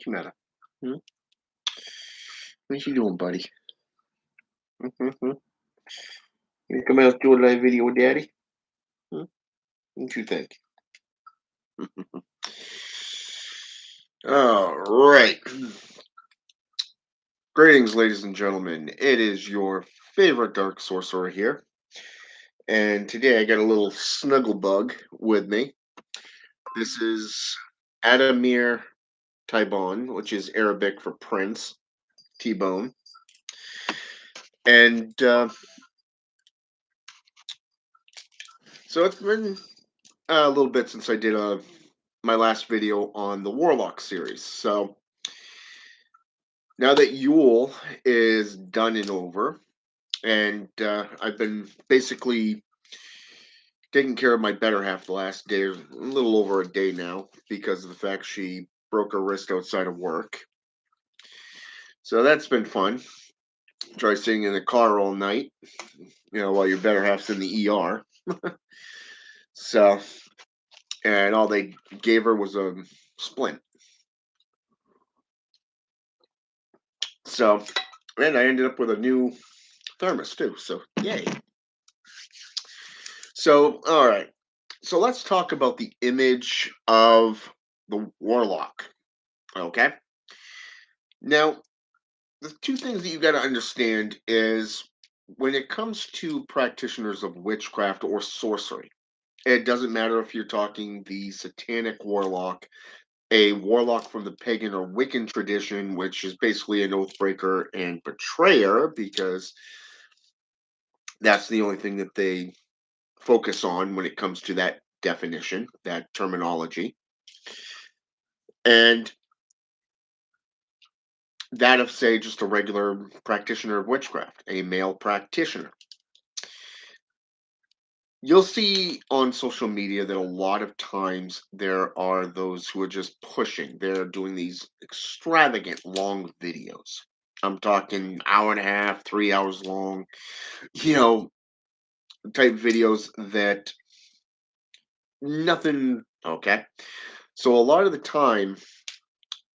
What's the matter? Hmm? What you doing, buddy? Mm-hmm. You come out do a live video with Daddy? Hmm? What you think? All right. Greetings, ladies and gentlemen. It is your favorite dark sorcerer here, and today I got a little snuggle bug with me. This is Adamir Tybon, which is Arabic for prince, T-bone, and so it's been a little bit since I did my last video on the Warlock series. So now that Yule is done and over, and I've been basically taking care of my better half the last day, a little over a day now, because of the fact she broke her wrist outside of work. So that's been fun. Try sitting in the car all night, while your better half's in the ER. So, and all they gave her was a splint. So, and I ended up with a new thermos too. So, yay. So, all right. So let's talk about the image of the warlock. Okay. Now, the two things that you got to understand is when it comes to practitioners of witchcraft or sorcery, it doesn't matter if you're talking the Satanic Warlock, a warlock from the pagan or Wiccan tradition, which is basically an oathbreaker and betrayer, because that's the only thing that they focus on when it comes to that definition, that terminology. And that of, say, just a regular practitioner of witchcraft, a male practitioner. You'll see on social media that a lot of times there are those who are just pushing. They're doing these extravagant long videos. I'm talking hour and a half, 3 hours long, you know, type videos that nothing. Okay. So a lot of the time,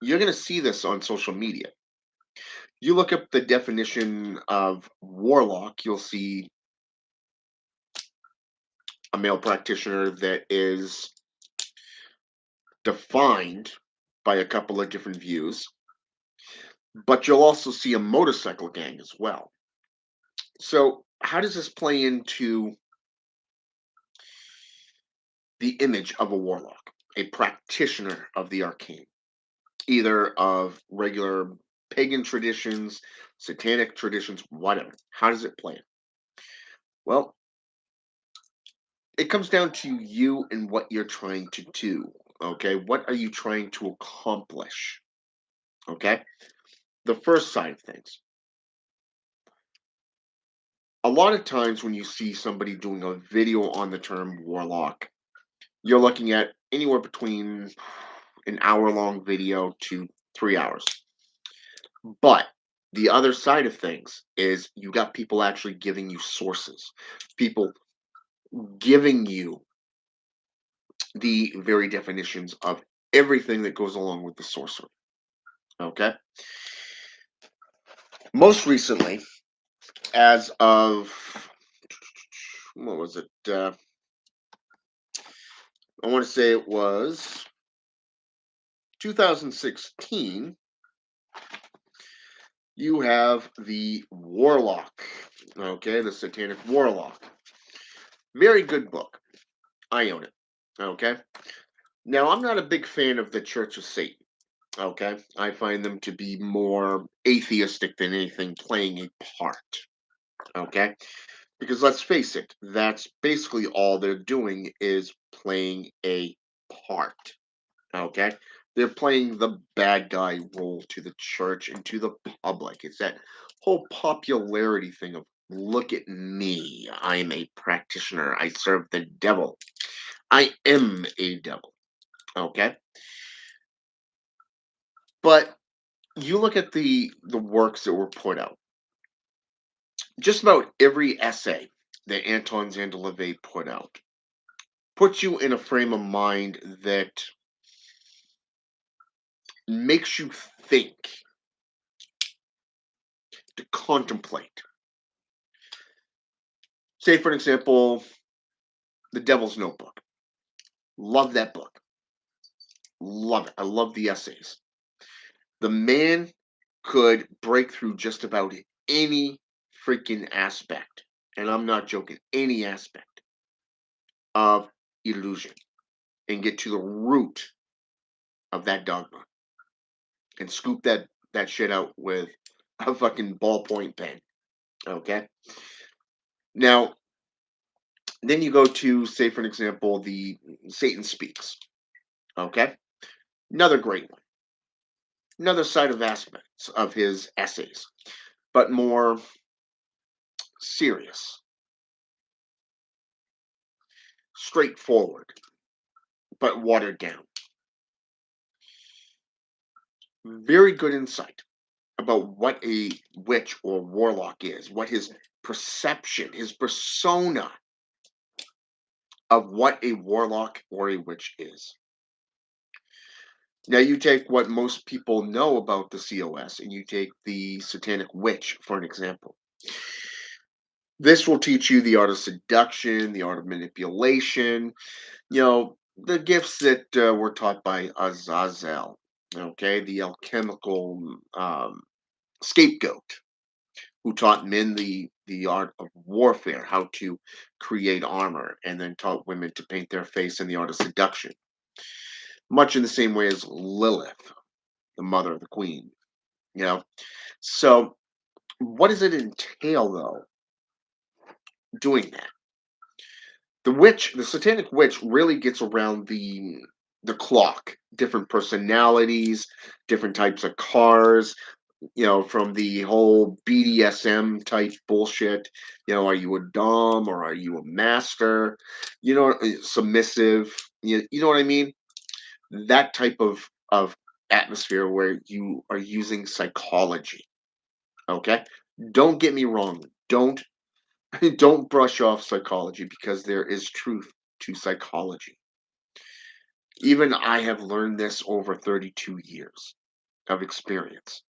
you're going to see this on social media. You look up the definition of warlock, you'll see a male practitioner that is defined by a couple of different views, but you'll also see a motorcycle gang as well. So, how does this play into the image of a warlock, a practitioner of the arcane, either of regular pagan traditions, satanic traditions, whatever? How does it play? Well, it comes down to you and what you're trying to do. Okay, what are you trying to accomplish? Okay, the first side of things. A lot of times when you see somebody doing a video on the term warlock, you're looking at anywhere between an hour long video to 3 hours. But the other side of things is you got people actually giving you sources, people giving you the very definitions of everything that goes along with the sorcery. Okay. Most recently, as of what was it? I want to say it was 2016. You have the Warlock. Okay, the Satanic Warlock. Very good book. I own it. Okay. Now, I'm not a big fan of the Church of Satan. Okay. I find them to be more atheistic than anything playing a part. Okay. Because let's face it, that's basically all they're doing is playing a part. Okay. They're playing the bad guy role to the church and to the public. It's that whole popularity thing of look at me. I'm a practitioner. I serve the devil. I am a devil. Okay. But you look at the works that were put out. Just about every essay that Anton Zandeleve put out puts you in a frame of mind that makes you think, to contemplate. Say, for example, The Devil's Notebook. Love that book. Love it. I love the essays. The man could break through just about any freaking aspect, and I'm not joking, any aspect of illusion and get to the root of that dogma and scoop that shit out with a fucking ballpoint pen. Okay. Now, then you go to, say, for an example, the Satan Speaks. Okay. Another great one. Another side of aspects of his essays, but more serious, straightforward, but watered down. Very good insight about what a witch or warlock is, what his perception, his persona of what a warlock or a witch is. Now, you take what most people know about the COS and you take the Satanic Witch for an example. This will teach you the art of seduction, the art of manipulation, the gifts that were taught by Azazel, okay, the alchemical scapegoat who taught men the art of warfare, how to create armor, and then taught women to paint their face in the art of seduction. Much in the same way as Lilith, the mother of the queen. You know, so what does it entail though? Doing that, the Satanic Witch, really gets around the clock, different personalities, different types of cars, from the whole BDSM type bullshit. Are you a dom or are you a master? Submissive. You know what I mean? That type of atmosphere where you are using psychology. Okay, don't get me wrong. Don't don't brush off psychology because there is truth to psychology. Even I have learned this over 32 years of experience.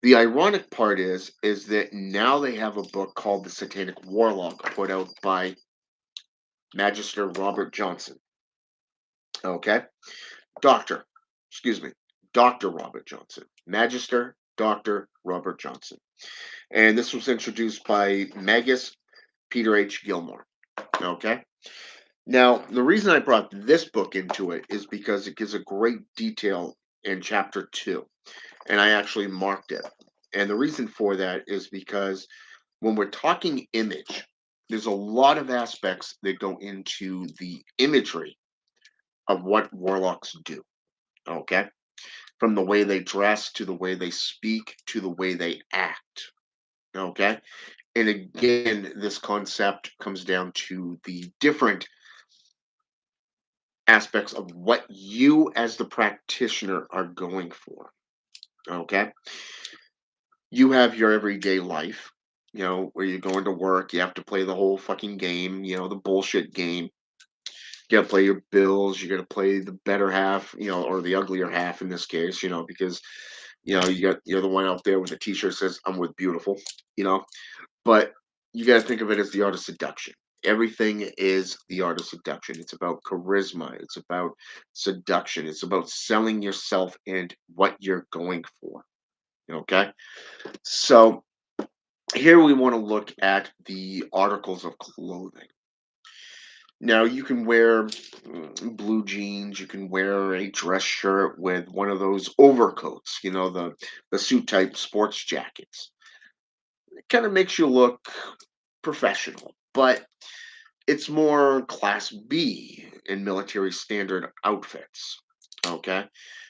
The ironic part is that now they have a book called The Satanic Warlock put out by Magister Robert Johnson. Okay? Doctor, excuse me, Dr. Robert Johnson. Magister Dr. Robert Johnson. And this was introduced by Magus Peter H. Gilmore. Okay? Now, the reason I brought this book into it is because it gives a great detail in chapter 2. And I actually marked it. And the reason for that is because when we're talking image, there's a lot of aspects that go into the imagery of what warlocks do. Okay. From the way they dress to the way they speak to the way they act. Okay. And again, this concept comes down to the different aspects of what you as the practitioner are going for. Okay. You have your everyday life, where you're going to work, you have to play the whole fucking game, the bullshit game. You gotta play your bills, you gotta play the better half, or the uglier half in this case, because you're the one out there with a t-shirt that says I'm with beautiful, you know. But you gotta think of it as the art of seduction. Everything is the art of seduction. It's about charisma, it's about seduction, it's about selling yourself and what you're going for. Okay. So here we want to look at the articles of clothing. Now you can wear blue jeans, you can wear a dress shirt with one of those overcoats, the suit type sports jackets. It kind of makes you look professional, but it's more class B in military standard outfits. Okay?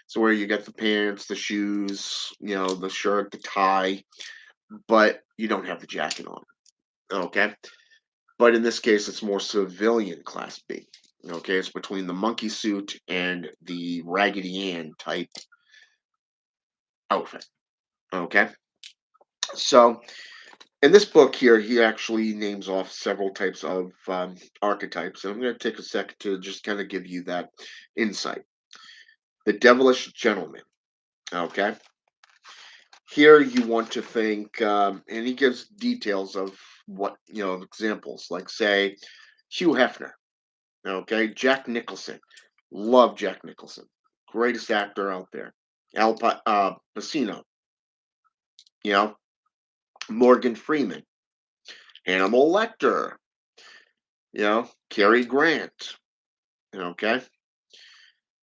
So where you get the pants, the shoes, the shirt, the tie, but you don't have the jacket on. Okay? But in this case, it's more civilian class B. Okay, it's between the monkey suit and the Raggedy Ann type outfit. Okay, so in this book here, he actually names off several types of archetypes, and I'm going to take a second to just kind of give you that insight. The Devilish Gentleman. Okay. Here you want to think, and he gives details of what, examples, like, say, Hugh Hefner. Okay. Jack Nicholson. Love Jack Nicholson. Greatest actor out there. Pacino. You know, Morgan Freeman. Hannibal Lecter. Cary Grant. Okay.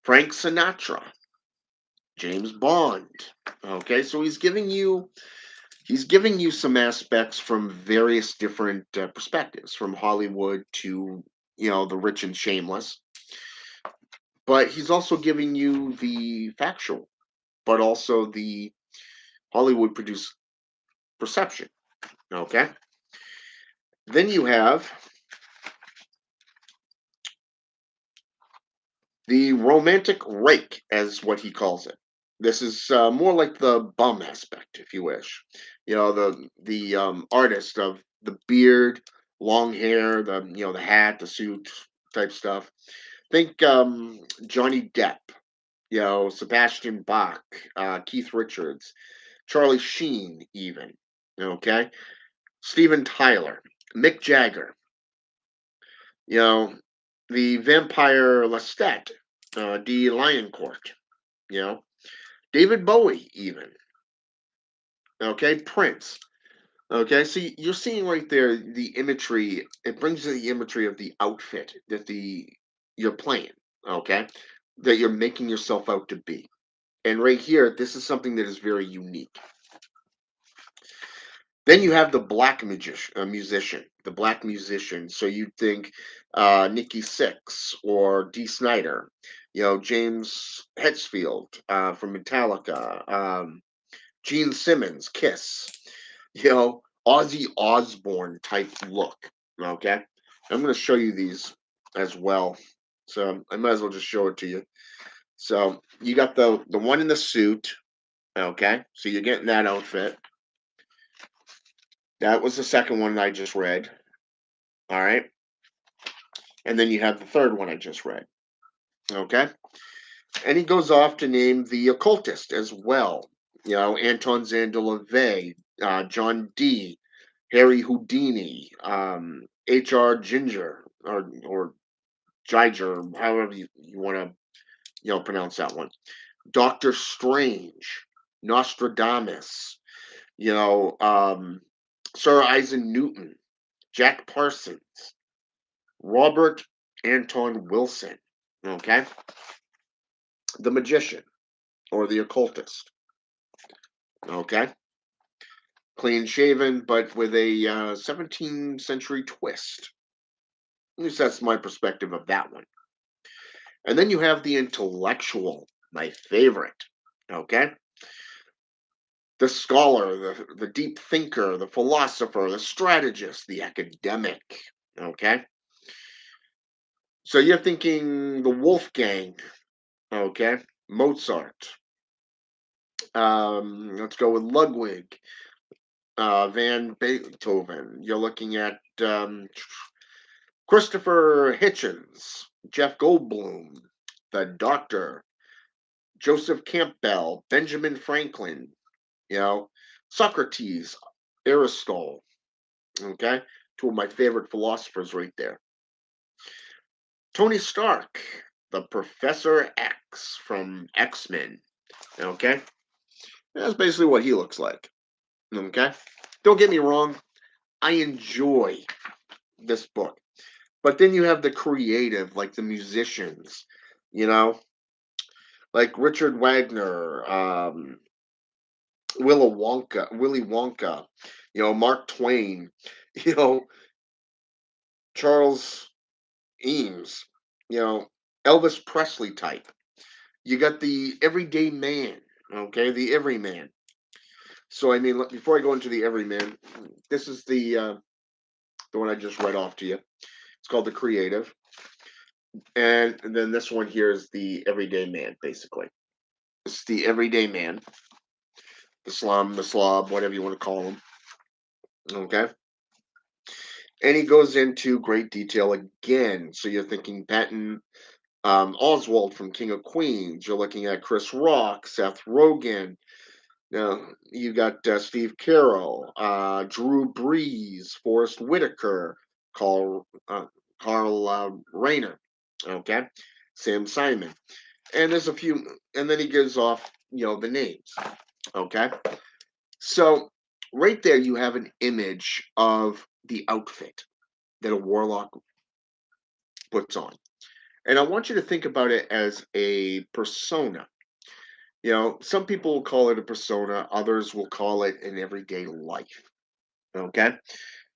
Frank Sinatra. James Bond. Okay, so he's giving you some aspects from various different perspectives, from Hollywood to the rich and shameless. But he's also giving you the factual, but also the Hollywood produced perception. Okay, then you have the romantic rake, as what he calls it. This is more like the bum aspect, if you wish. The artist of the beard, long hair, the hat, the suit type stuff. Think Johnny Depp, Sebastian Bach, Keith Richards, Charlie Sheen, even. Okay, Steven Tyler, Mick Jagger. You know, the vampire Lestat, D. Lioncourt. You know, David Bowie, even. Okay, Prince. Okay, so you're seeing right there the imagery. It brings you the imagery of the outfit that you're playing. Okay, that you're making yourself out to be. And right here, this is something that is very unique. Then you have the black musician, the black musician. So you'd think Nikki Sixx or Dee Snider, James Hetfield from Metallica, Gene Simmons, Kiss, Ozzy Osbourne type look. Okay, I'm going to show you these as well. So I might as well just show it to you. So you got the one in the suit. Okay, so you're getting that outfit. That was the second one I just read. All right. And then you have the third one I just read. Okay. And he goes off to name the occultist as well. Anton Zandalave, John D, Harry Houdini, H.R. Ginger, or Giger, however you want to, pronounce that one. Doctor Strange, Nostradamus, Sir Isaac Newton, Jack Parsons, Robert Anton Wilson. Okay, the magician or the occultist. Okay, clean shaven, but with a 17th century twist. At least that's my perspective of that one. And then you have the intellectual, my favorite. Okay, the scholar, the deep thinker, the philosopher, the strategist, the academic. Okay, so you're thinking the Wolfgang. Okay, Mozart. Let's go with Ludwig van Beethoven. You're looking at Christopher Hitchens, Jeff Goldblum, the Doctor, Joseph Campbell, Benjamin Franklin, Socrates, Aristotle. Okay, two of my favorite philosophers right there. Tony Stark, the Professor X from X-Men. Okay, that's basically what he looks like. Okay, don't get me wrong, I enjoy this book, but then you have the creative, like the musicians, you know, like Richard Wagner, Willy Wonka, Mark Twain, you know, Charles Eames, Elvis Presley type. You got the everyday man, okay, the everyman. So I mean, before I go into the everyman, this is the one I just read off to you. It's called the creative, and then this one here is the everyday man, basically. It's the everyday man, the slum, the slob, whatever you want to call him. Okay, and he goes into great detail again. So you're thinking Patton, Oswald from King of Queens. You're looking at Chris Rock, Seth Rogen. Now you got Steve Carroll, Drew Brees, Forrest Whitaker, Carl Rayner. Okay, Sam Simon, and there's a few, and then he gives off the names. Okay, so right there you have an image of the outfit that a warlock puts on. And I want you to think about it as a persona. Some people will call it a persona, others will call it an everyday life. Okay?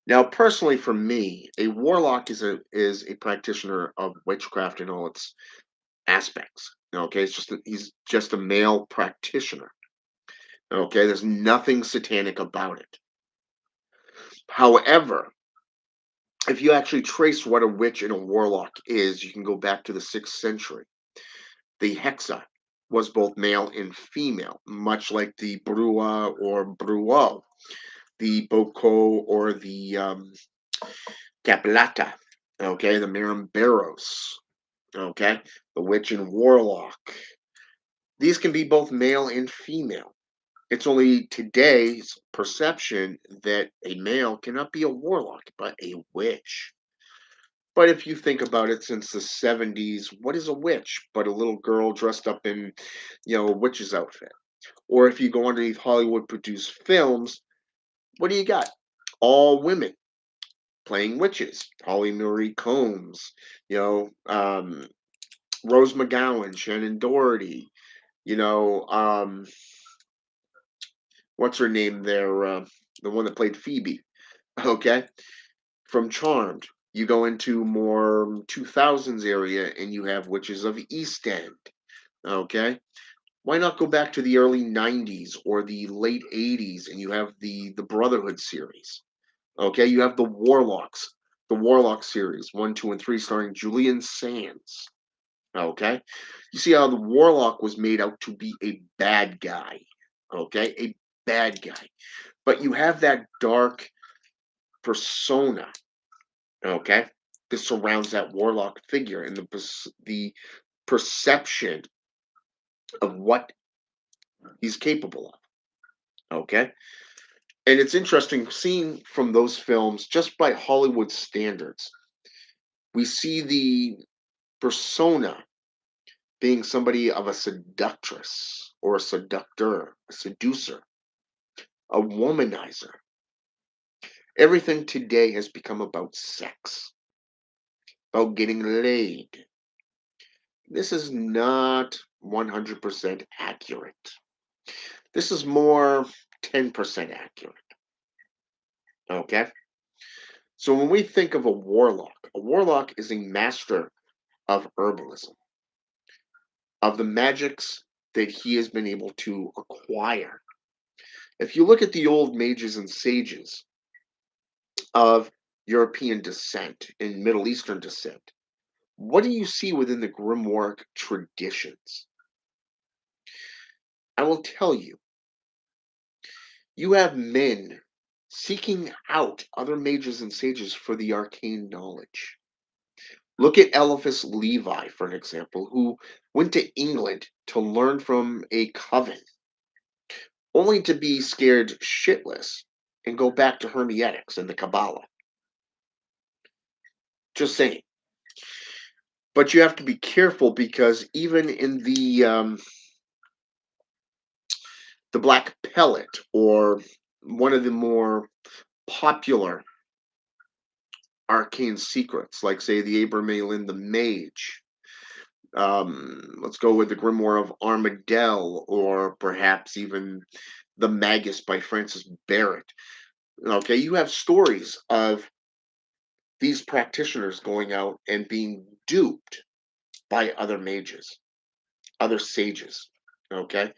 Now, personally for me, a warlock is a practitioner of witchcraft in all its aspects. Okay, he's just a male practitioner. Okay, there's nothing satanic about it. However, if you actually trace what a witch and a warlock is, you can go back to the 6th century. The hexa was both male and female, much like the brua or bruo, the boko or the capilata, okay, the marimberos, okay, the witch and warlock. These can be both male and female. It's only today's perception that a male cannot be a warlock, but a witch. But if you think about it, since the 70s, what is a witch but a little girl dressed up in, a witch's outfit? Or if you go underneath Hollywood produced films, what do you got? All women playing witches. Holly Marie Combs, Rose McGowan, Shannon Doherty, you know, um, what's her name there? The one that played Phoebe. Okay. From Charmed. You go into more 2000s area and you have Witches of East End. Okay. Why not go back to the early 90s or the late 80s and you have the Brotherhood series? Okay. You have the Warlock series, 1, 2, and 3, starring Julian Sands. Okay. You see how the Warlock was made out to be a bad guy. Okay. A bad guy. But you have that dark persona, okay, that surrounds that warlock figure and the perception of what he's capable of, okay. And it's interesting seeing from those films, just by Hollywood standards, we see the persona being somebody of a seductress or a seductor, a seducer, a womanizer. Everything today has become about sex, about getting laid. This is not 100% accurate. This is more 10% accurate. Okay? So when we think of a warlock is a master of herbalism, of the magics that he has been able to acquire. If you look at the old mages and sages of European descent and Middle Eastern descent, what do you see within the grimoire traditions? I will tell you, you have men seeking out other mages and sages for the arcane knowledge. Look at Eliphas Levi, for an example, who went to England to learn from a coven, only to be scared shitless and go back to Hermetics and the Kabbalah. Just saying. But you have to be careful because even in the Black Pellet, or one of the more popular arcane secrets, like say the Abramelin the Mage. Let's go with the Grimoire of Armadell, or perhaps even the Magus by Francis Barrett. Okay, you have stories of these practitioners going out and being duped by other mages, other sages. Okay,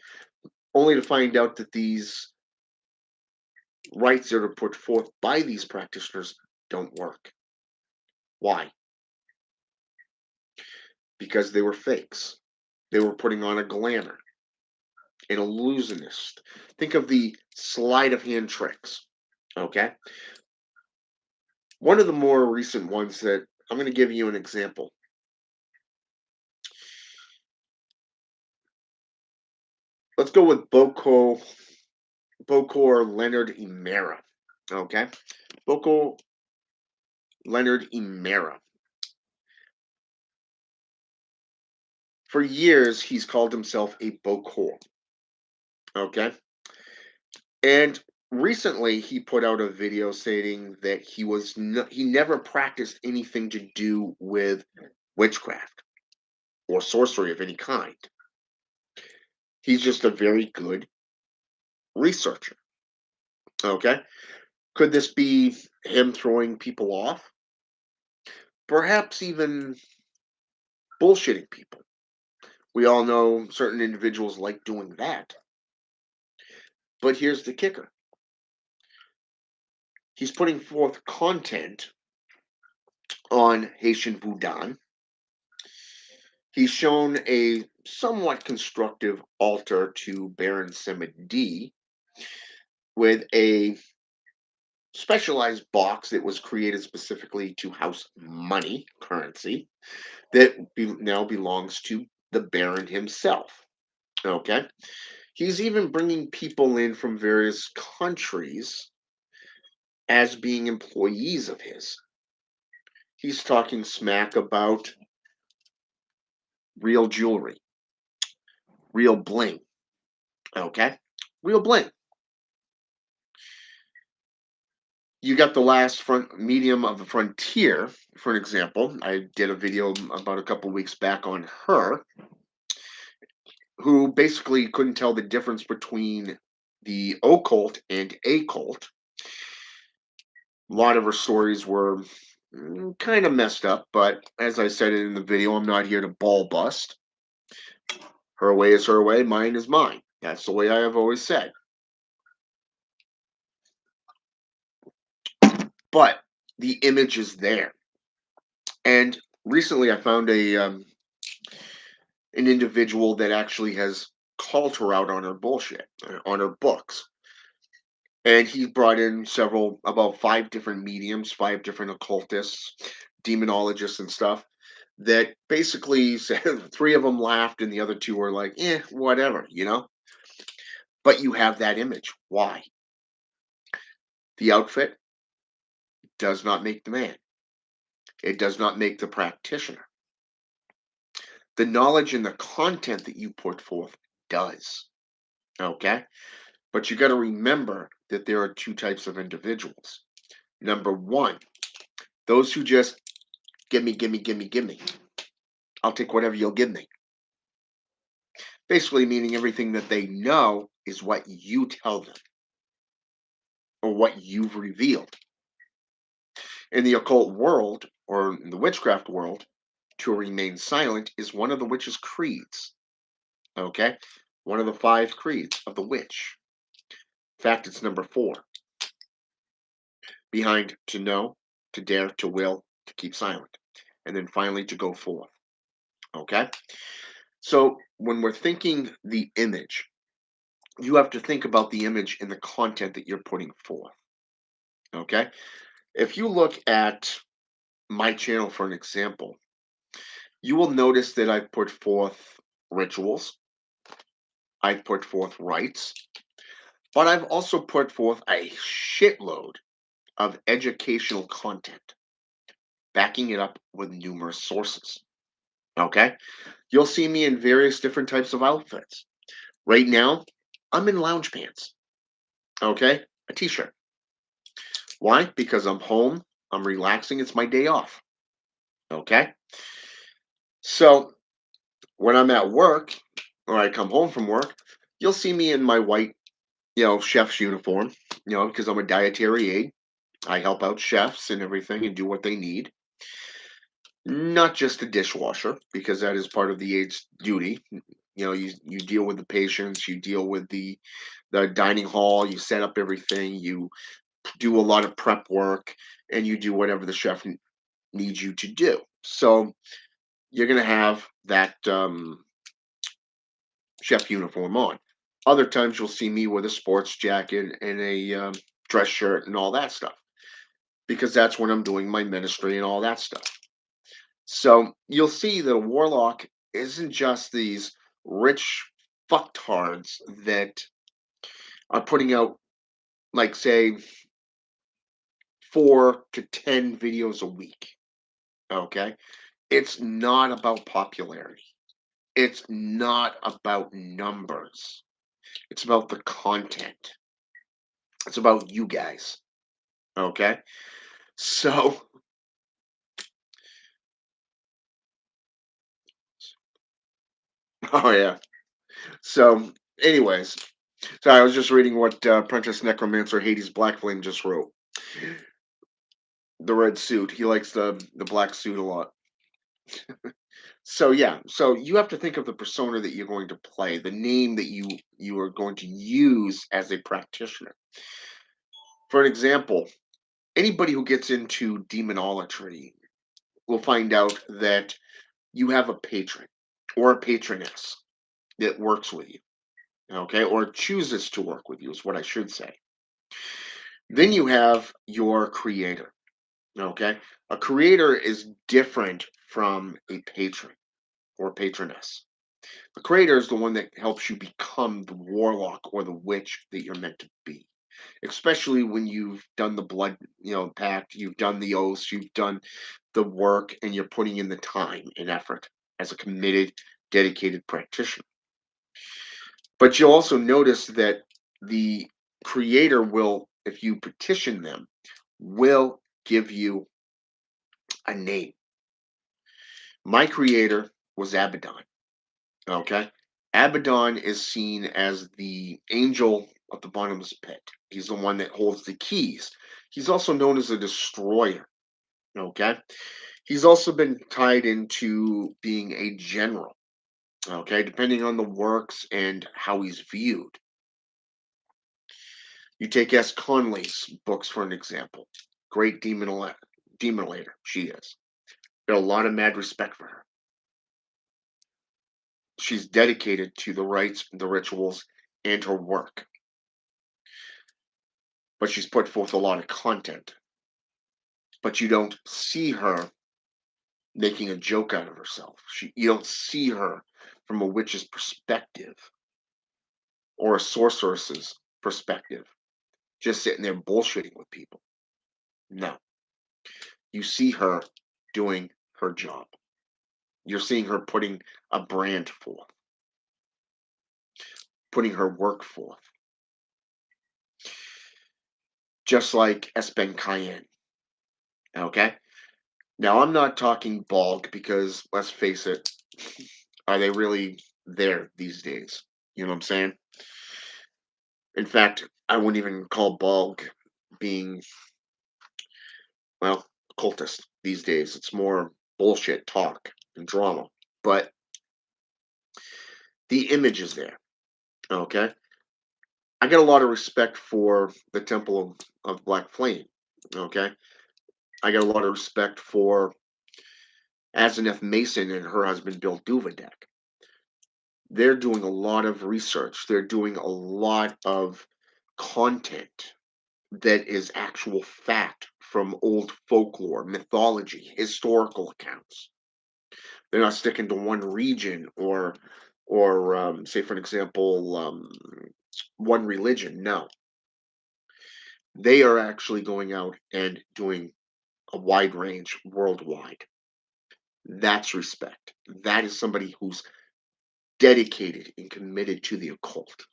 only to find out that these rites that are put forth by these practitioners don't work. Why? Because they were fakes. They were putting on a glamour, an illusionist. Think of the sleight of hand tricks. Okay. One of the more recent ones that I'm going to give you an example. Let's go with Bokor Leonard Imera. Okay, Bokor Leonard Imera. For years, he's called himself a Bokor. Okay, and recently he put out a video stating that he never practiced anything to do with witchcraft or sorcery of any kind. He's just a very good researcher. Okay, could this be him throwing people off? Perhaps even bullshitting people. We all know certain individuals like doing that. But here's the kicker: he's putting forth content on Haitian Voodoo. He's shown a somewhat constructive altar to Baron Samedi with a specialized box that was created specifically to house money, currency, that now belongs to the Baron himself. Okay? He's even bringing people in from various countries as being employees of his. He's talking smack about real jewelry, real bling. Okay? Real bling. You got the last front medium of the frontier, for an example. I did a video about a couple weeks back on her, who basically couldn't tell the difference between the occult and occult. A lot of her stories were kind of messed up, but as I said in the video, I'm not here to ball bust. Her way is her way, mine is mine. That's the way I have always said. But the image is there. And recently I found an individual that actually has called her out on her bullshit, on her books. And he brought in about 5 different mediums, 5 different occultists, demonologists, and stuff that basically said 3 of them laughed and the other 2 were like, whatever, But you have that image. Why? The outfit does not make the man, it does not make the practitioner. The knowledge and the content that you put forth does. Okay? But you got to remember that there are 2 types of individuals. Number one, those who just give me, give me, give me, give me. I'll take whatever you'll give me. Basically, meaning everything that they know is what you tell them or what you've revealed. In the occult world or in the witchcraft world, to remain silent is one of the witch's creeds. Okay? One of the 5 creeds of the witch. In fact, it's number 4. Behind to know, to dare, to will, to keep silent. And then finally to go forth. Okay? So when we're thinking the image, you have to think about the image and the content that you're putting forth. Okay? If you look at my channel for an example, you will notice that I've put forth rituals, I've put forth rites, but I've also put forth a shitload of educational content, backing it up with numerous sources. Okay? You'll see me in various different types of outfits. Right now, I'm in lounge pants. Okay? A t-shirt. Why? Because I'm home, I'm relaxing, it's my day off. Okay? So, when I'm at work or I come home from work, you'll see me in my white, chef's uniform, because I'm a dietary aide. I help out chefs and everything and do what they need. Not just a dishwasher, because that is part of the aide's duty. You deal with the patients, you deal with the dining hall, you set up everything, you do a lot of prep work, and you do whatever the chef needs you to do. So you're going to have that chef uniform on. Other times you'll see me with a sports jacket and a dress shirt and all that stuff, because that's when I'm doing my ministry and all that stuff. So you'll see that a warlock isn't just these rich, fucktards that are putting out, like, say, 4 to 10 videos a week. Okay, it's not about popularity. It's not about numbers. It's about the content. It's about you guys. Okay, so oh yeah. So, anyways, so I was just reading what Apprentice Necromancer Hades Blackflame just wrote. The red suit. He likes the black suit a lot. So yeah, so you have to think of the persona that you're going to play, the name that you are going to use as a practitioner. For an example, anybody who gets into demonolatry will find out that you have a patron or a patroness that works with you, okay, or chooses to work with you is what I should say. Then you have your creator, okay? A creator is different from a patron or patroness. The creator is the one that helps you become the warlock or the witch that you're meant to be. Especially when you've done the blood, pact, you've done the oaths, you've done the work, and you're putting in the time and effort as a committed, dedicated practitioner. But you'll also notice that the creator will, if you petition them, will give you a name. My creator was Abaddon. Okay. Abaddon is seen as the angel of the bottomless pit. He's the one that holds the keys. He's also known as a destroyer. Okay. He's also been tied into being a general. Okay. Depending on the works and how he's viewed. You take S. Conley's books for an example. Great demonolator. She is. Got a lot of mad respect for her. She's dedicated to the rites, the rituals, and her work. But she's put forth a lot of content. But you don't see her making a joke out of herself. You don't see her from a witch's perspective or a sorceress's perspective, just sitting there bullshitting with people. No. You see her doing her job. You're seeing her putting a brand forth, putting her work forth. Just like Espen Cayenne. Okay? Now, I'm not talking Balg because, let's face it, are they really there these days? You know what I'm saying? In fact, I wouldn't even call Balg being, well, cultist these days. It's more bullshit talk and drama. But the image is there. Okay? I got a lot of respect for the Temple of Black Flame. Okay? I got a lot of respect for Azeneth Mason and her husband Bill Duvadek. They're doing a lot of research. They're doing a lot of content that is actual fact from old folklore, mythology, historical accounts. They're not sticking to one region or say for an example, one religion. No, they are actually going out and doing a wide range worldwide. That's respect. That is somebody who's dedicated and committed to the occult.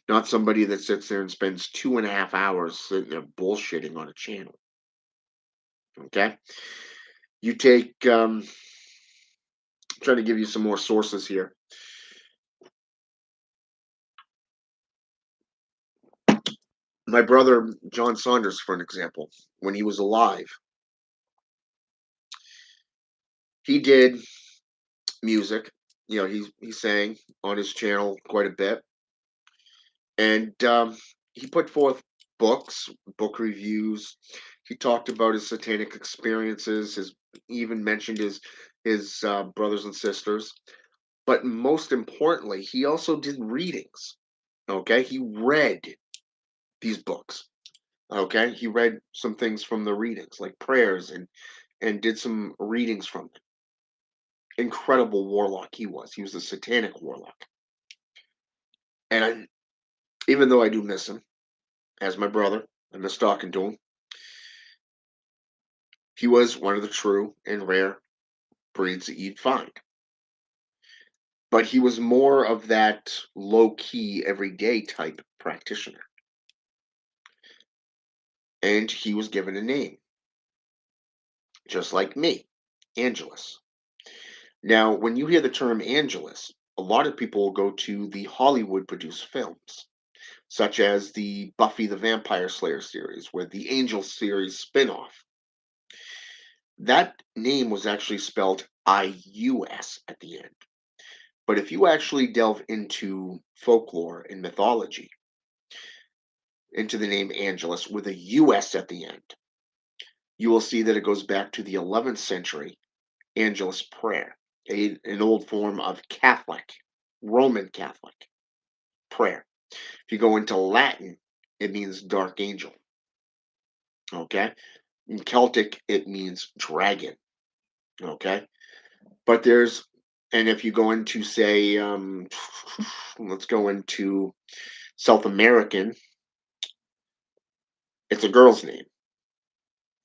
Not somebody that sits there and spends 2.5 hours sitting there bullshitting on a channel. Okay? You take, trying to give you some more sources here. My brother, John Saunders, for an example, when he was alive, he did music. He sang on his channel quite a bit. And he put forth books, book reviews. He talked about his satanic experiences. He even mentioned his brothers and sisters. But most importantly, he also did readings. Okay, he read these books. Okay, he read some things from the readings, like prayers, and did some readings from them. Incredible warlock he was. He was a satanic warlock. And even though I do miss him as my brother, I miss talking to him. He was one of the true and rare breeds that you'd find. But he was more of that low key, everyday type practitioner. And he was given a name, just like me, Angelus. Now, when you hear the term Angelus, a lot of people will go to the Hollywood produced films, such as the Buffy the Vampire Slayer series, where the Angel series spin-off. That name was actually spelled IUS at the end. But if you actually delve into folklore and mythology, into the name Angelus with a US at the end, you will see that it goes back to the 11th century Angelus prayer, an old form of Catholic, Roman Catholic prayer. If you go into Latin, it means dark angel. Okay? In Celtic, it means dragon. Okay? But there's, and if you go into, say, let's go into South American, it's a girl's name.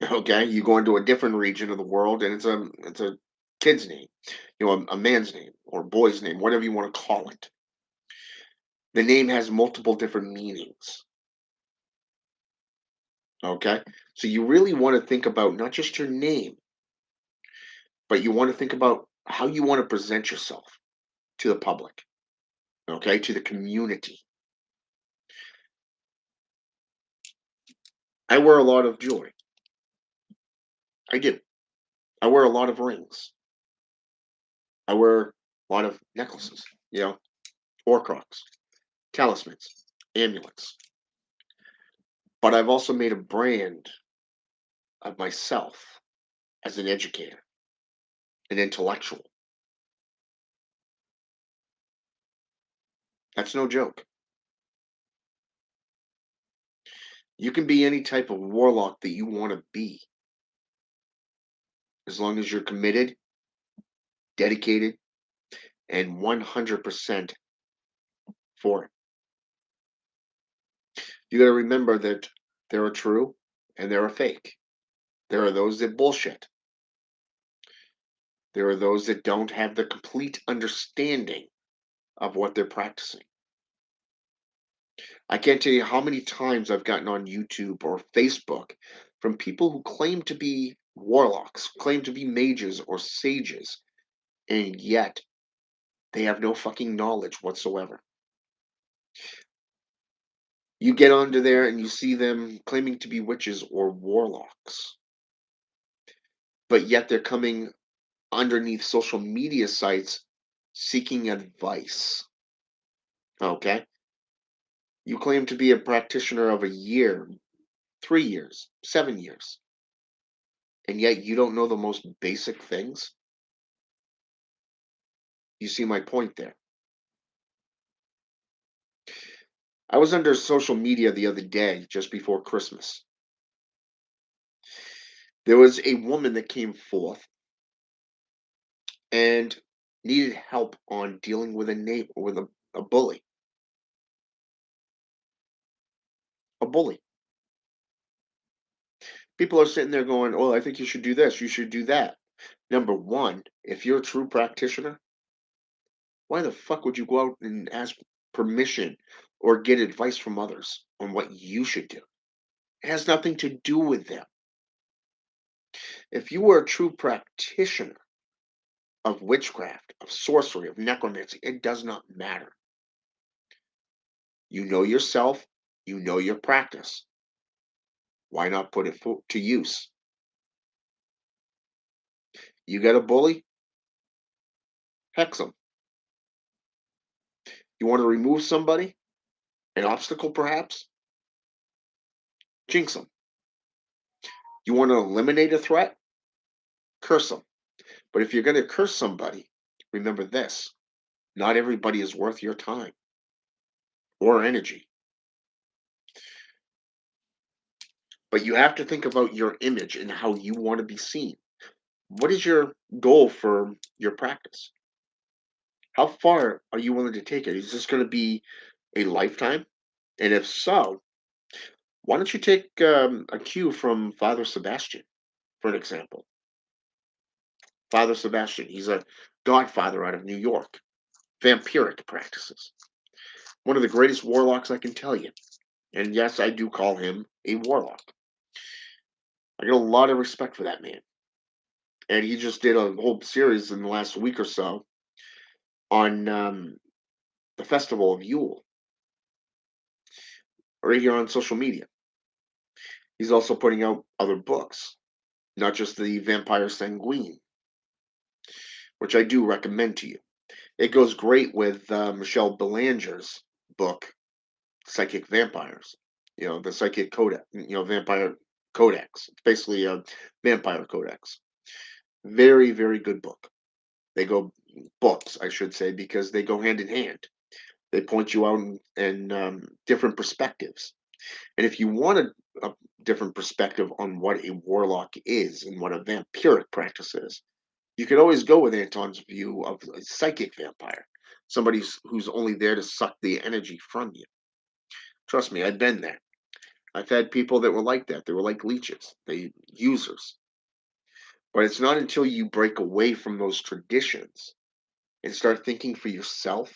Okay? You go into a different region of the world, and it's a kid's name, a man's name or boy's name, whatever you want to call it. The name has multiple different meanings. Okay? So you really want to think about not just your name, but you want to think about how you want to present yourself to the public, okay, to the community. I wear a lot of jewelry. I do. I wear a lot of rings. I wear a lot of necklaces, Horcrux, talismans, amulets. But I've also made a brand of myself as an educator, an intellectual. That's no joke. You can be any type of warlock that you want to be, as long as you're committed, dedicated, and 100% for it. You got to remember that there are true and there are fake. There are those that bullshit. There are those that don't have the complete understanding of what they're practicing. I can't tell you how many times I've gotten on YouTube or Facebook from people who claim to be warlocks, claim to be mages or sages, and yet they have no fucking knowledge whatsoever. You get onto there and you see them claiming to be witches or warlocks, but yet they're coming underneath social media sites seeking advice. Okay? You claim to be a practitioner of a year, 3 years, 7 years, and yet you don't know the most basic things? You see my point there. I was under social media the other day, just before Christmas. There was a woman that came forth and needed help on dealing with a neighbor, with a bully. A bully. People are sitting there going, "Oh, I think you should do this, you should do that." Number one, if you're a true practitioner, why the fuck would you go out and ask permission or get advice from others on what you should do? It has nothing to do with them. If you were a true practitioner of witchcraft, of sorcery, of necromancy, it does not matter. You know yourself, you know your practice. Why not put it to use? You got a bully? Hex them. You want to remove somebody? An obstacle, perhaps? Jinx them. You want to eliminate a threat? Curse them. But if you're going to curse somebody, remember this: not everybody is worth your time or energy. But you have to think about your image and how you want to be seen. What is your goal for your practice? How far are you willing to take it? Is this going to be a lifetime? And if so, why don't you take a cue from Father Sebastian, for an example? Father Sebastian, he's a godfather out of New York, vampiric practices. One of the greatest warlocks I can tell you. And yes, I do call him a warlock. I get a lot of respect for that man. And he just did a whole series in the last week or so on the festival of Yule, right here on social media. He's also putting out other books, not just the Vampire Sanguine, which I do recommend to you. It goes great with Michelle Belanger's book, Psychic Vampires. The Psychic Codex, Vampire Codex. It's basically a vampire codex. Very, very good book. They go books, I should say, because they go hand in hand. They point you out in different perspectives. And if you want a different perspective on what a warlock is and what a vampiric practice is, you could always go with Anton's view of a psychic vampire, somebody who's only there to suck the energy from you. Trust me, I've been there. I've had people that were like that. They were like leeches, they users. But it's not until you break away from those traditions and start thinking for yourself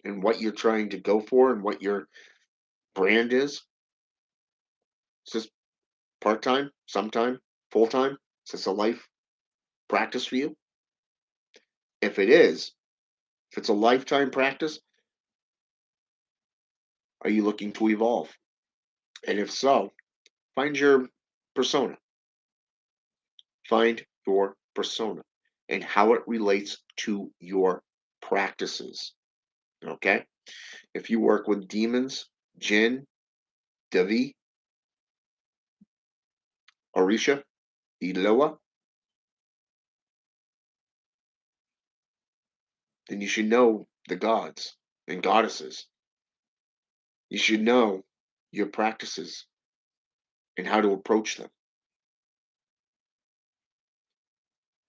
and what you're trying to go for and what your brand is. Is this part time, sometime, full time? Is this a life practice for you? If it is, if it's a lifetime practice, are you looking to evolve? And if so, find your persona. Find your persona and how it relates to your practices. Okay? If you work with demons, jinn, Devi, Orisha, Eloa, then you should know the gods and goddesses. You should know your practices and how to approach them.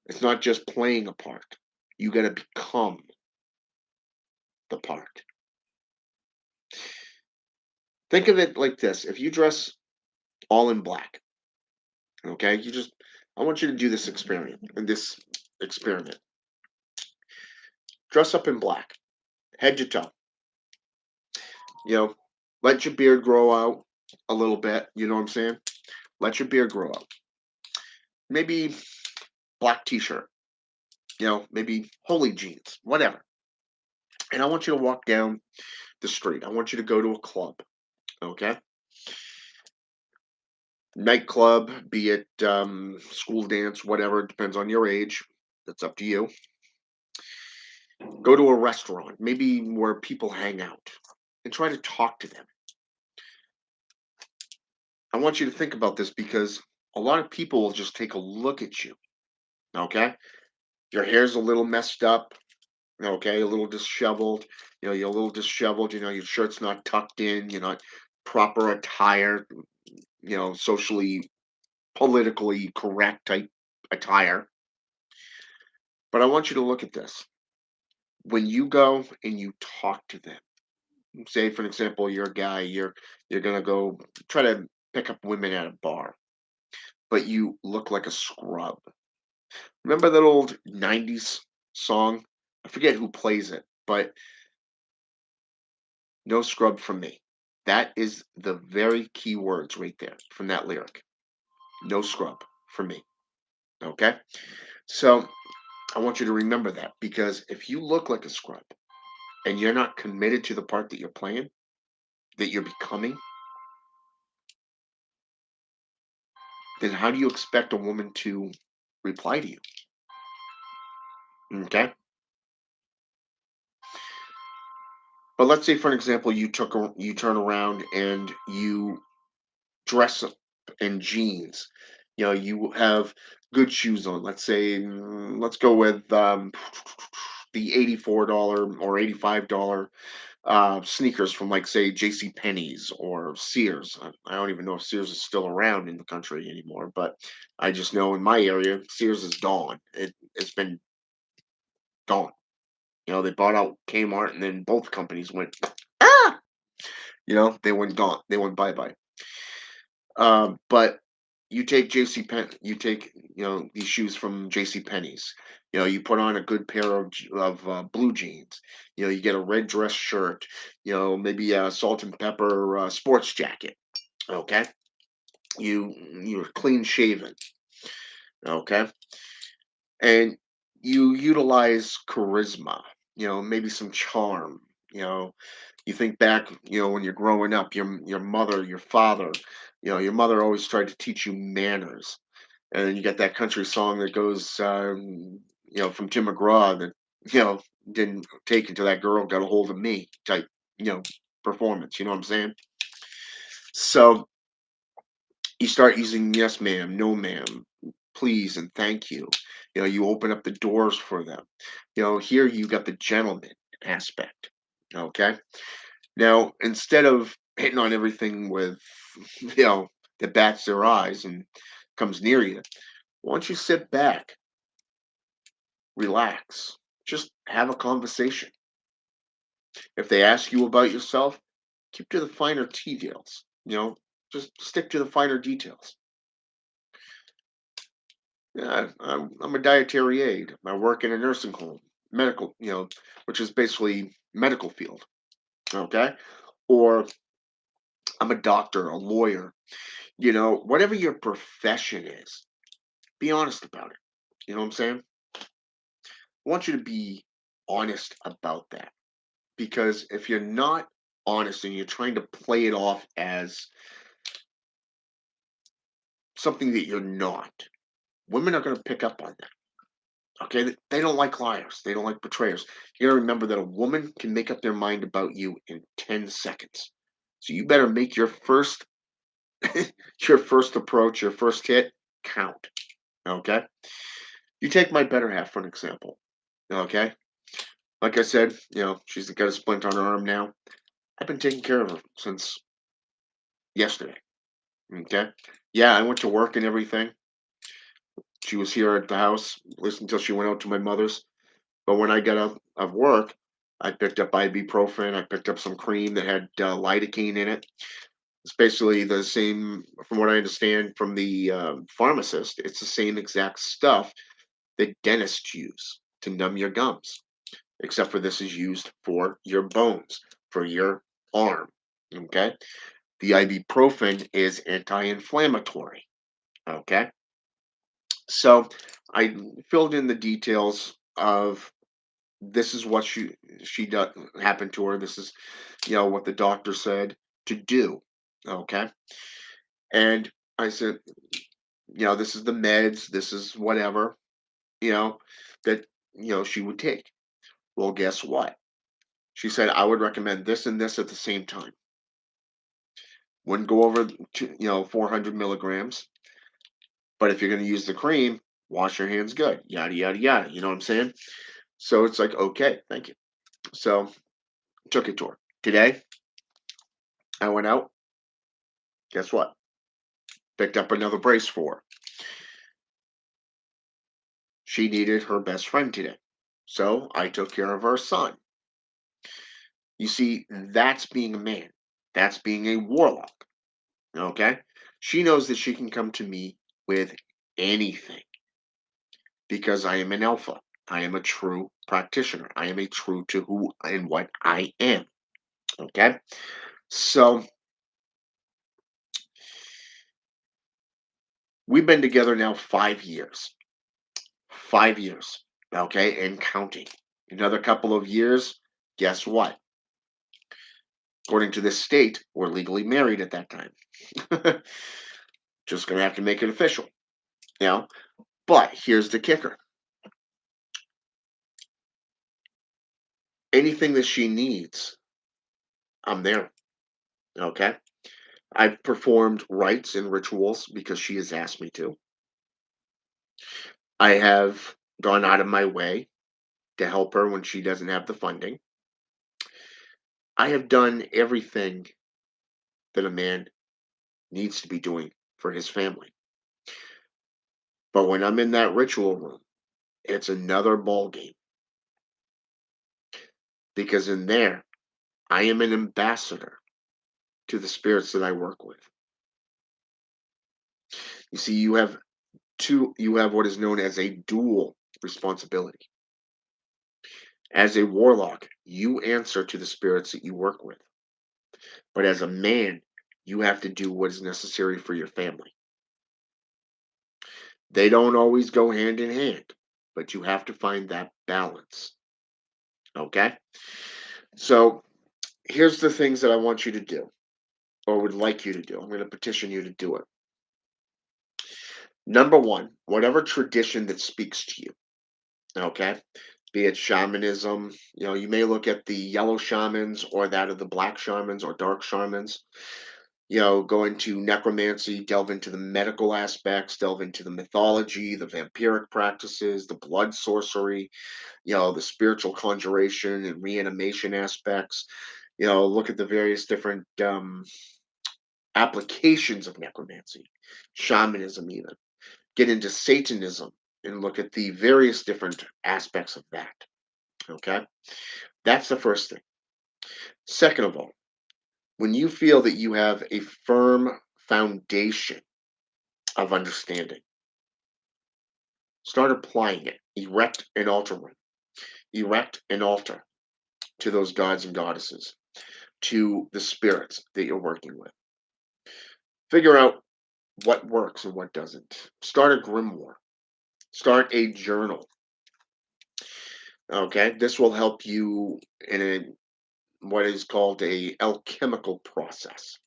It's not just playing a part. You got to become the part. Think of it like this. If you dress all in black, okay, I want you to do this experiment. Dress up in black, head to toe. You know, let your beard grow out a little bit. You know what I'm saying? Let your beard grow out. Maybe black t-shirt. Maybe holy jeans, whatever. And I want you to walk down the street. I want you to go to a club, okay? Nightclub, be it school dance, whatever, it depends on your age. That's up to you. Go to a restaurant, maybe where people hang out, and try to talk to them. I want you to think about this because a lot of people will just take a look at you, okay? Your hair's a little messed up, okay, a little disheveled. You're a little disheveled. Your shirt's not tucked in. You're not proper attire. Socially, politically correct type attire. But I want you to look at this. When you go and you talk to them, say for an example, you're a guy, you're gonna go try to pick up women at a bar, but you look like a scrub. Remember that old '90s song? I forget who plays it, but no scrub from me. That is the very key words right there from that lyric. No scrub for me. Okay? So I want you to remember that because if you look like a scrub and you're not committed to the part that you're playing, that you're becoming, then how do you expect a woman to reply to you? Okay? But let's say, for an example, you turn around and you dress up in jeans. You have good shoes on. Let's say, let's go with the $84 or $85 sneakers from, like, say, J.C. Penney's or Sears. I don't even know if Sears is still around in the country anymore, but I just know in my area, Sears is gone. It's been gone. They bought out Kmart, and then both companies went. Ah! They went gone. They went bye bye. But you take you take these shoes from J.C. Penney's. You put on a good pair of blue jeans. You get a red dress shirt. Maybe a salt and pepper sports jacket. Okay, you're clean shaven. Okay, and you utilize charisma. Maybe some charm. You think back, when you're growing up, your mother, your father, your mother always tried to teach you manners. And then you get that country song that goes, from Tim McGraw that, you know, didn't take until that girl got a hold of me type, you know, performance. You know what I'm saying? So you start using yes, ma'am, no, ma'am, please, and thank you. You open up the doors for them. Here you got the gentleman aspect. Okay. Now, instead of hitting on everything with, you know, that bats their eyes and comes near you, why don't you sit back, relax, just have a conversation. If they ask you about yourself, keep to the finer details. Just stick to the finer details. Yeah, I'm a dietary aide. I work in a nursing home, medical, which is basically medical field. Okay, or I'm a doctor, a lawyer. Whatever your profession is, be honest about it. You know what I'm saying? I want you to be honest about that, because if you're not honest and you're trying to play it off as something that you're not, women are going to pick up on that. Okay, they don't like liars. They don't like betrayers. You got to remember that a woman can make up their mind about you in 10 seconds. So you better make your first your first approach, your first hit count. Okay? You take my better half for an example. Okay? Like I said, she's got a splint on her arm now. I've been taking care of her since yesterday. Okay? Yeah, I went to work and everything. She was here at the house, listened until she went out to my mother's. But when I got out of work, I picked up ibuprofen. I picked up some cream that had lidocaine in it. It's basically the same, from what I understand from the pharmacist. It's the same exact stuff that dentists use to numb your gums, except for this is used for your bones, for your arm. Okay, the ibuprofen is anti-inflammatory. Okay, so I filled in the details of this is what she done happened to her. This is what the doctor said to do. Okay, and I said, this is the meds, this is whatever, you know that she would take. Well, guess what? She said I would recommend this and this at the same time. Wouldn't go over to 400 milligrams, but if you're going to use the cream, wash your hands good, yada yada yada. You know what I'm saying? So it's like, okay, thank you. So took it to her today. I went out. Guess what? Picked up another brace for her. She needed her best friend today. So I took care of her son. You see, that's being a man. That's being a warlock. Okay? She knows that she can come to me with anything because I am an alpha. I am a true practitioner. I am a true to who and what I am. Okay? So we've been together now 5 years. 5 years. Okay? And counting. Another couple of years, guess what? According to this state, we're legally married at that time. Just gonna have to make it official. You know? But here's the kicker. Anything that she needs, I'm there. Okay. I've performed rites and rituals because she has asked me to. I have gone out of my way to help her when she doesn't have the funding. I have done everything that a man needs to be doing for his family. But when I'm in that ritual room, it's another ball game because in there, I am an ambassador to the spirits that I work with. You see, you have what is known as a dual responsibility. As a warlock, you answer to the spirits that you work with. But as a man, you have to do what is necessary for your family. They don't always go hand in hand, but you have to find that balance. Okay? So here's the things that I want you to do, or would like you to do. I'm going to petition you to do it. Number one, whatever tradition that speaks to you, okay? Be it shamanism, you may look at the yellow shamans or that of the black shamans or dark shamans. Go into necromancy, delve into the medical aspects, delve into the mythology, the vampiric practices, the blood sorcery, the spiritual conjuration and reanimation aspects. Look at the various different applications of necromancy, shamanism, even. Get into Satanism and look at the various different aspects of that. Okay? That's the first thing. Second of all, when you feel that you have a firm foundation of understanding, start applying it. Erect an altar one. Erect an altar to those gods and goddesses, to the spirits that you're working with. Figure out what works and what doesn't. Start a grimoire. Start a journal. Okay, this will help you in what is called a alchemical process.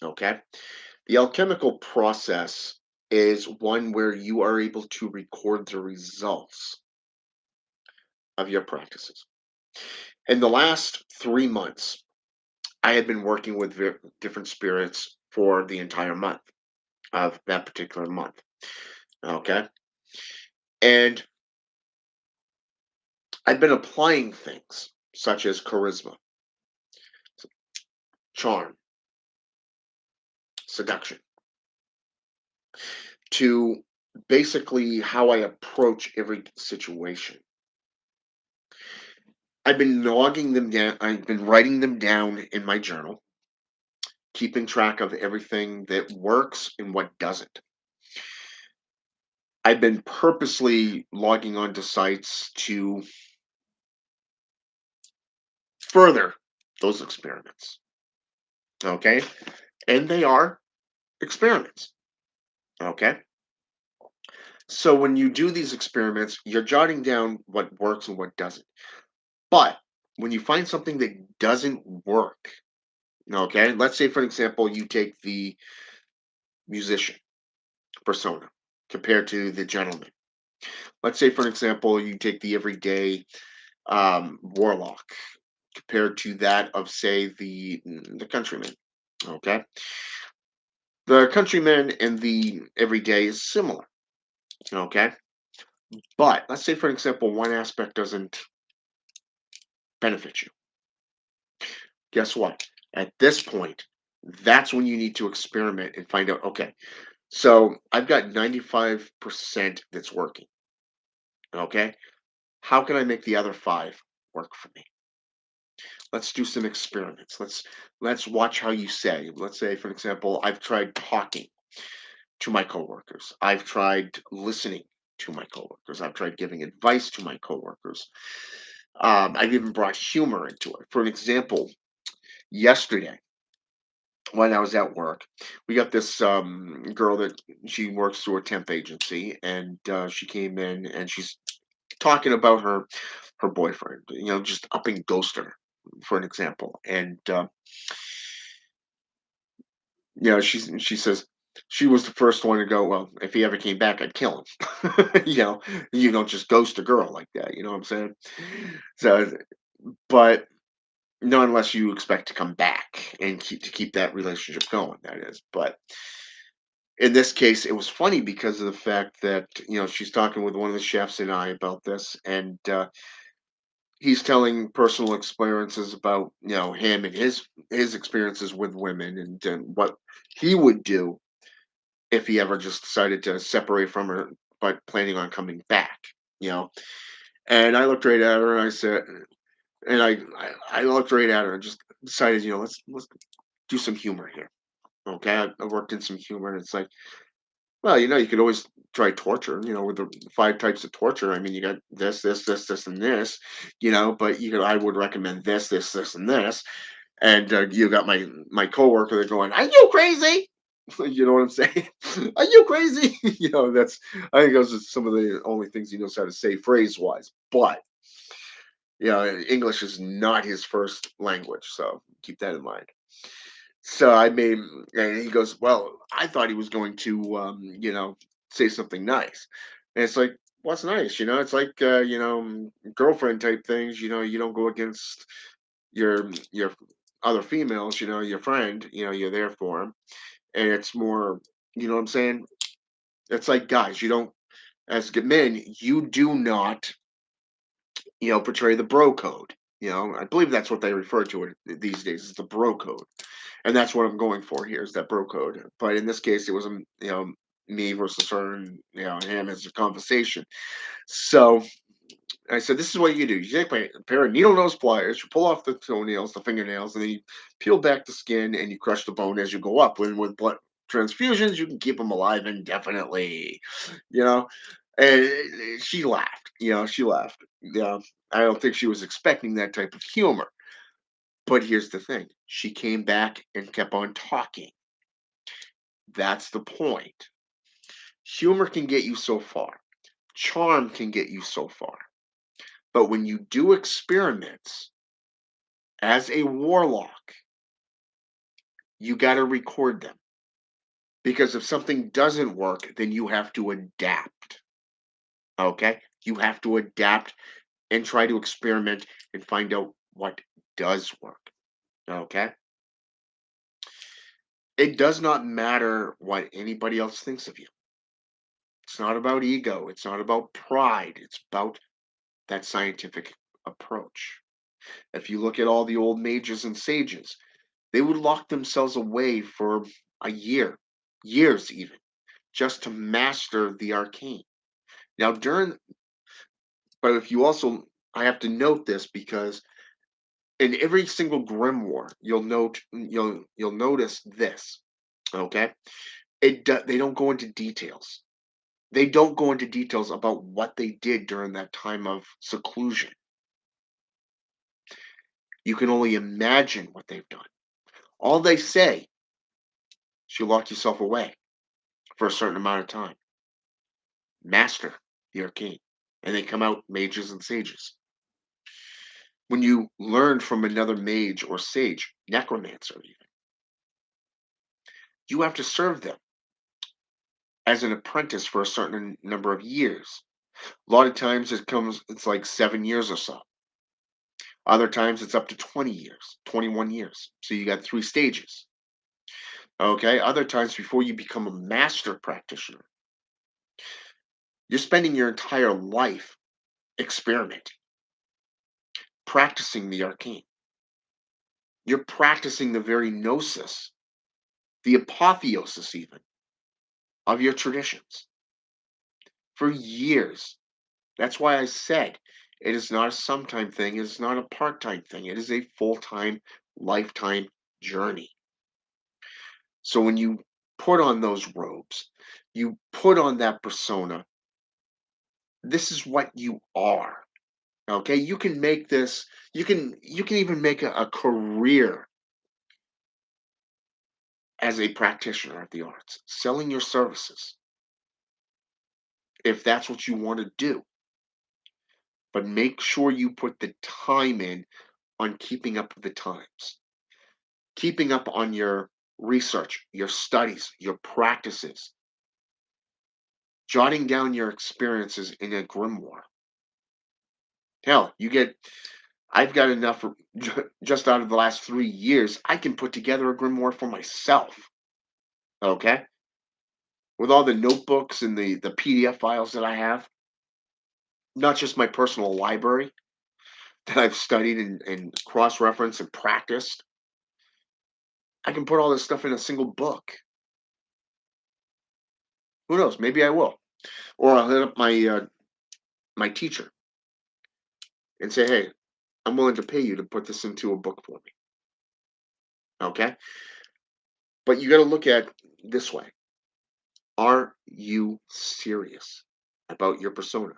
Okay, the alchemical process is one where you are able to record the results of your practices. In the last 3 months, I had been working with different spirits for the entire month of that particular month. Okay. And I've been applying things such as charisma, charm, seduction to basically how I approach every situation. I've been logging them down. I've been writing them down in my journal, keeping track of everything that works and what doesn't. I've been purposely logging onto sites to further those experiments. Okay. And they are experiments. Okay. So when you do these experiments, you're jotting down what works and what doesn't. But when you find something that doesn't work, okay, let's say for example, you take the musician persona compared to the gentleman. Let's say for example, you take the everyday warlock compared to that of say the countryman. Okay, the countryman and the everyday is similar. Okay, but let's say for example, one aspect doesn't benefit you. Guess what? At this point, that's when you need to experiment and find out, okay, so I've got 95% that's working. Okay. How can I make the other five work for me? Let's do some experiments. Let's watch how you say. Let's say, for example, I've tried talking to my coworkers. I've tried listening to my coworkers. I've tried giving advice to my coworkers. I've even brought humor into it. For an example, yesterday when I was at work, we got this girl that she works through a temp agency, and she came in and she's talking about her boyfriend, just up and ghosted her, for an example, and she says she was the first one to go. Well, if he ever came back, I'd kill him. You don't just ghost a girl like that. You know what I'm saying? So, but not unless you expect to come back and keep that relationship going. That is, but in this case, it was funny because of the fact that she's talking with one of the chefs and I about this, and he's telling personal experiences about him and his experiences with women and what he would do if he ever just decided to separate from her, but planning on coming back. You know, and I looked right at her and I said, and I looked right at her and just decided, let's do some humor here. Okay, I worked in some humor, and it's like, well, you could always try torture. With the five types of torture. I mean, you got this, and this. But I would recommend this, and this. And you got my coworker there going, "Are you crazy?" You know what I'm saying? Are you crazy? That's I think those are some of the only things he knows how to say phrase wise. But English is not his first language, so keep that in mind. So I made, and he goes, "Well, I thought he was going to, say something nice." And it's like, what's nice? It's like, girlfriend type things. You don't go against your other females. Your friend. You're there for him, and it's more. You know what I'm saying? It's like guys. You don't, as good men, you do not, portray the bro code. I believe that's what they refer to it these days. Is the bro code. And that's what I'm going for here is that bro code. But in this case, it was me versus her and him as a conversation. So I said, this is what you do. You take a pair of needle nose pliers, you pull off the toenails, the fingernails, and then you peel back the skin and you crush the bone as you go up. When with blood transfusions, you can keep them alive indefinitely. You know, and she laughed. She laughed. Yeah, I don't think she was expecting that type of humor. But here's the thing: she came back and kept on talking. That's the point. Humor can get you so far. Charm can get you so far. But when you do experiments as a warlock, you got to record them. Because if something doesn't work, then you have to adapt. Okay? You have to adapt and try to experiment and find out what does work. Okay? It does not matter what anybody else thinks of you. It's not about ego. It's not about pride. It's about that scientific approach. If you look at all the old mages and sages, they would lock themselves away for a year, years even, just to master the arcane. Now, but if you also, I have to note this because in every single grimoire, you'll notice this. Okay, they don't go into details. They don't go into details about what they did during that time of seclusion. You can only imagine what they've done. All they say is you lock yourself away for a certain amount of time. Master the arcane. And they come out mages and sages. When you learn from another mage or sage, necromancer even, you have to serve them as an apprentice for a certain number of years. A lot of times it's like 7 years or so. Other times it's up to 20 years, 21 years. So you got three stages. Okay. Other times before you become a master practitioner, you're spending your entire life experimenting, practicing the arcane. You're practicing the very gnosis, the apotheosis even, of your traditions for years. That's why I said it is not a sometime thing, it is not a part time thing, it is a full time, lifetime journey. So when you put on those robes, you put on that persona, this is what you are. Okay, you can make this, you can even make a career as a practitioner of the arts, selling your services, if that's what you want to do. But make sure you put the time in on keeping up with the times, keeping up on your research, your studies, your practices, jotting down your experiences in a grimoire. Hell, I've got enough just out of the last 3 years, I can put together a grimoire for myself. Okay? With all the notebooks and the PDF files that I have, not just my personal library that I've studied and cross referenced and practiced, I can put all this stuff in a single book. Who knows? Maybe I will. Or I'll hit up my teacher and say, "Hey, I'm willing to pay you to put this into a book for me." Okay? But you got to look at this way. Are you serious about your persona?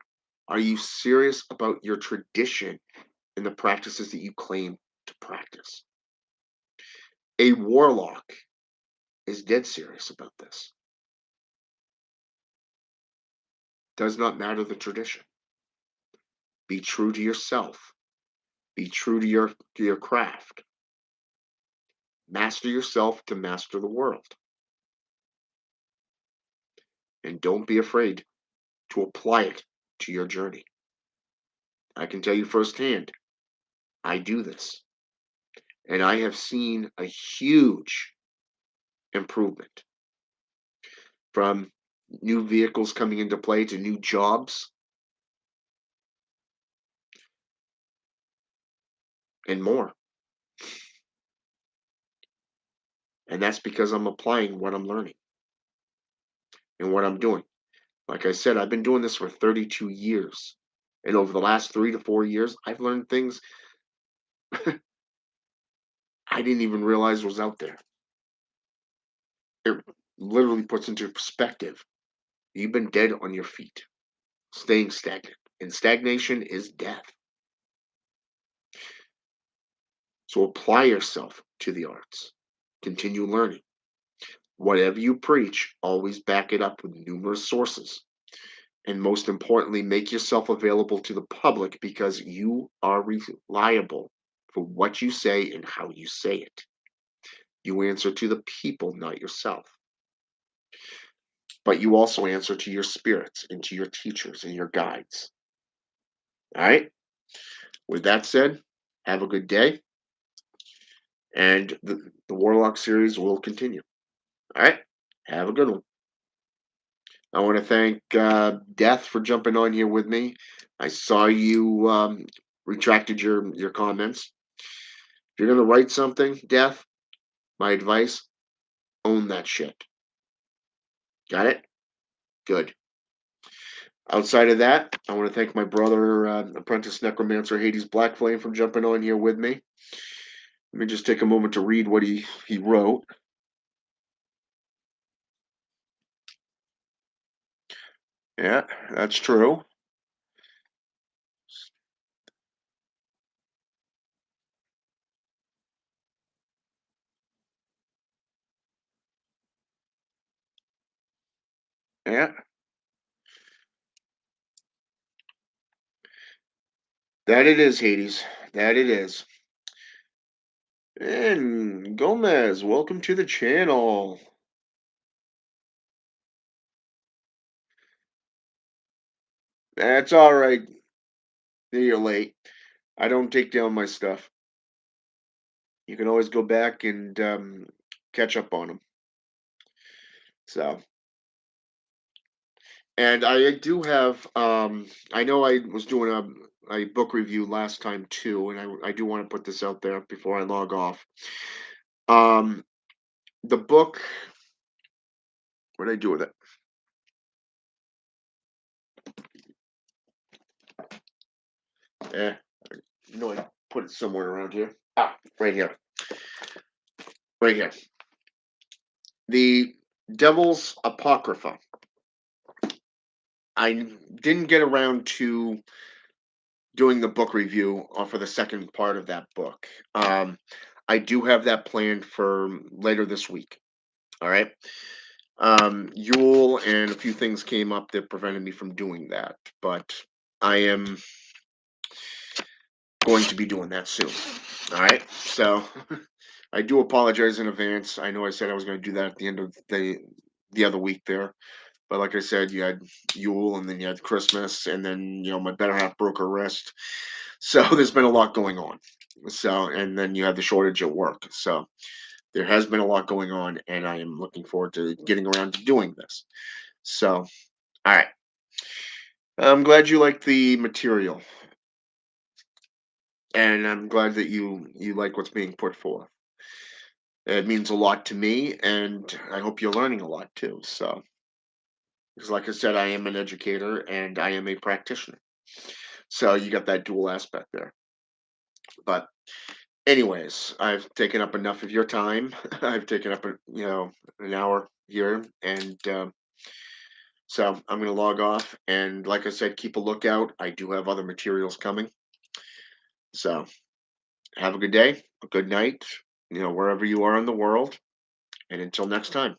Are you serious about your tradition and the practices that you claim to practice? A warlock is dead serious about this. Does not matter the tradition. Be true to yourself. Be true to your craft. Master yourself to master the world. And don't be afraid to apply it to your journey. I can tell you firsthand, I do this. And I have seen a huge improvement from new vehicles coming into play to new jobs and more. And that's because I'm applying what I'm learning and what I'm doing. Like I said, I've been doing this for 32 years. And over the last 3 to 4 years, I've learned things I didn't even realize was out there. It literally puts into perspective. You've been dead on your feet, staying stagnant. And stagnation is death. So apply yourself to the arts. Continue learning. Whatever you preach, always back it up with numerous sources. And most importantly, make yourself available to the public because you are reliable for what you say and how you say it. You answer to the people, not yourself. But you also answer to your spirits and to your teachers and your guides. All right? With that said, have a good day. And the Warlock series will continue. All right? Have a good one. I want to thank Death for jumping on here with me. I saw you retracted your comments. If you're going to write something, Death, my advice, own that shit. Got it? Good. Outside of that, I want to thank my brother, Apprentice Necromancer Hades Blackflame, for jumping on here with me. Let me just take a moment to read what he wrote. Yeah, that's true. Yeah, that it is, Hades. That it is. And Gomez, welcome to the channel. That's all right. You're late. I don't take down my stuff. You can always go back and catch up on them. So, and I do have. I know I was doing a book review last time too, and I do want to put this out there before I log off. Um, the book. What did I do with it? Eh, you know I put it somewhere around here. Ah, right here. Right here. The Devil's Apocrypha. I didn't get around to doing the book review for the second part of that book. I do have that planned for later this week. All right. Yule and a few things came up that prevented me from doing that, but I am going to be doing that soon. All right. So I do apologize in advance. I know I said I was going to do that at the end of the other week there. But like I said, you had Yule, and then you had Christmas, and then my better half broke her wrist. So there's been a lot going on. So and then you had the shortage at work. So there has been a lot going on, and I am looking forward to getting around to doing this. So, all right. I'm glad you like the material, and I'm glad that you like what's being put forth. It means a lot to me, and I hope you're learning a lot too. So, because like I said, I am an educator and I am a practitioner. So you got that dual aspect there. But Anyways, I've taken up enough of your time. I've taken up an hour here, and so I'm going to log off. And like I said, keep a lookout. I do have other materials coming. So have a good day, a good night, wherever you are in the world. And until next time.